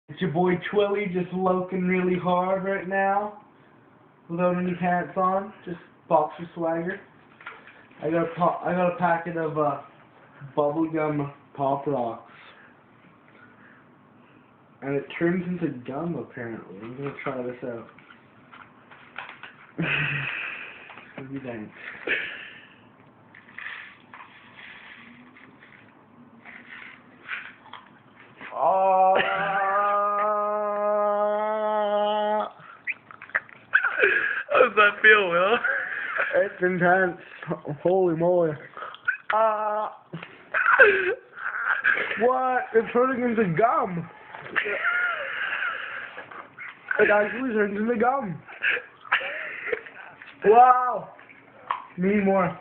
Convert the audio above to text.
It's your boy Chwillay just loking really hard right now, without any pants on, just boxer swagger. I got a packet of bubblegum poprocks, and it turns into gum apparently. I'm gonna try this out. What do you think? Oh. How does that feel, Will? It's intense. Holy moly. What? It's turning into gum. It actually turns into gum. Wow. Need more.